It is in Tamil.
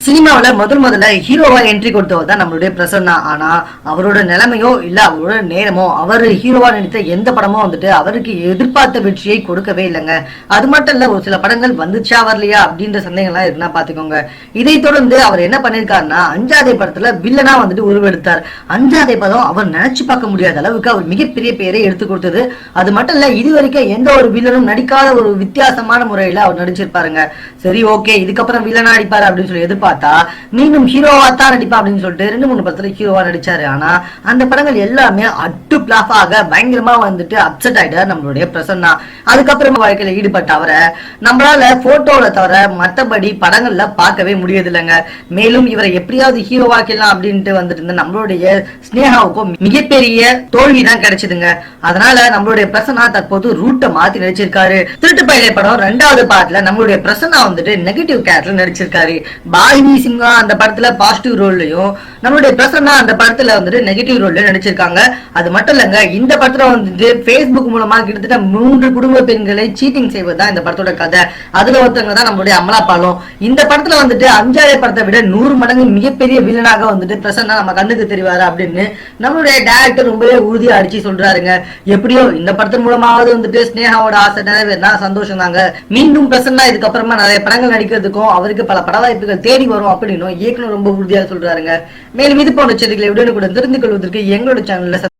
சினிமாவில முதல்ல ஹீரோவா என்ட்ரி கொடுத்தவர் தான் நம்மளுடைய பிரசன்னா. ஆனா அவரோட நிலைமையோ இல்ல அவரோட நேரமோ அவர் ஹீரோவா நடித்த எந்த படமோ வந்துட்டு அவருக்கு எதிர்பார்த்த வெற்றியை கொடுக்கவே இல்லைங்க. அது மட்டும் இல்ல, ஒரு சில படங்கள் வந்துச்சா வரலையா அப்படின்ற சந்தேகம்லாம் இருக்குன்னா பாத்துக்கோங்க. இதை தொடர்ந்து அவர் என்ன பண்ணிருக்காருன்னா, அஞ்சாதே படத்துல வில்லனா வந்துட்டு உருவெடுத்தார். அஞ்சாதே படம் அவர் நினைச்சு பார்க்க முடியாத அளவுக்கு அவர் மிகப்பெரிய பெயரை எடுத்து கொடுத்தது. அது மட்டும் இல்ல, இதுவரைக்கும் எந்த ஒரு வில்லனும் நடிக்காத ஒரு வித்தியாசமான முறையில அவர் நடிச்சிருப்பாருங்க. சரி, ஓகே, இதுக்கப்புறம் வில்லனா நடிப்பாரு அப்படின்னு சொல்லி எதிர்பார்த்தா மீண்டும் ஹீரோவா தான் நடிப்பா அப்படின்னு சொல்லிட்டு 2-3 படத்துல ஹீரோவா நடிச்சாரு. ஆனா அந்த படங்கள் எல்லாமே அட்டு பிளாஃபாக பயங்கரமா வந்துட்டு அப்செட் ஆயிட்டார் நம்மளுடைய பிரசன்னா. அதுக்கப்புறமா வாழ்க்கையில ஈடுபட்ட அவரை நம்மளால போட்டோல தவிர மற்றபடி படங்கள்ல பார்க்கவே முடியாது இல்லைங்க. மேலும் இவரை எப்படியாவது ஹீரோவாக்கலாம் அப்படின்ட்டு வந்துட்டு இருந்த நம்மளுடைய ஸ்னேகாவுக்கும் மிகப்பெரிய தோல்வி தான் கிடைச்சதுங்க. அதனால நம்மளுடைய பிரசன்னா தற்போது ரூட்டை மாத்தி நடிச்சிருக்காரு. திருட்டு பயிலை படம் 2வது பார்ட்ல நம்மளுடைய பிரசன்னா வந்துட்டு நெகட்டிவ் கேரக்டர் நடிச்சிருக்காரு. பாகினி சிங்கா அந்த படத்துல பாசிட்டிவ் ரோல்லையும் நம்மளுடைய பிரசன்னா அந்த படத்துல வந்துட்டு நெகட்டிவ் ரோல்ல நடிச்சிருக்காங்க. அது மட்டும் இல்லங்க, இந்த படத்துல வந்துட்டு Facebook மூலமா கிட்டத்தட்ட 3 குடும்ப பெண்களை சீட்டிங் செய்வதுதான் இந்த படத்தோட கதை. அதுல ஒருத்தவங்க தான் நம்மளுடைய அமலா பாலும். இந்த படத்துல வந்துட்டு அஞ்சாதே படத்தை விட 100 மடங்கு மிகப்பெரிய வில்லனாக வந்துட்டு பிரசன்னா நம்ம கண்ணுக்கு தெரிவாரு அப்படின்னு நம்மளுடைய டைரக்டர் ரொம்பவே உறுதியா அடிச்சு சொல்றாருங்க. எப்படியோ இந்த படத்தின் மூலமாவது வந்துட்டு ஸ்னேகாவோட ஆசை நிறைவேறினா சந்தோஷம் தாங்க. மீண்டும் பிரசன்னா இதுக்கப்புறமா நிறைய படங்கள் நடிக்கிறதுக்கும் அவருக்கு பல பட வாய்ப்புகள் தேடி வரும் அப்படின்னு இயக்குனர் ரொம்ப உறுதியா சொல்றாருங்க. மேலும் இது போன்ற செய்திகளை உடனுக்குடன் தெரிந்து கொள்வதற்கு எங்களோட சேனல்ல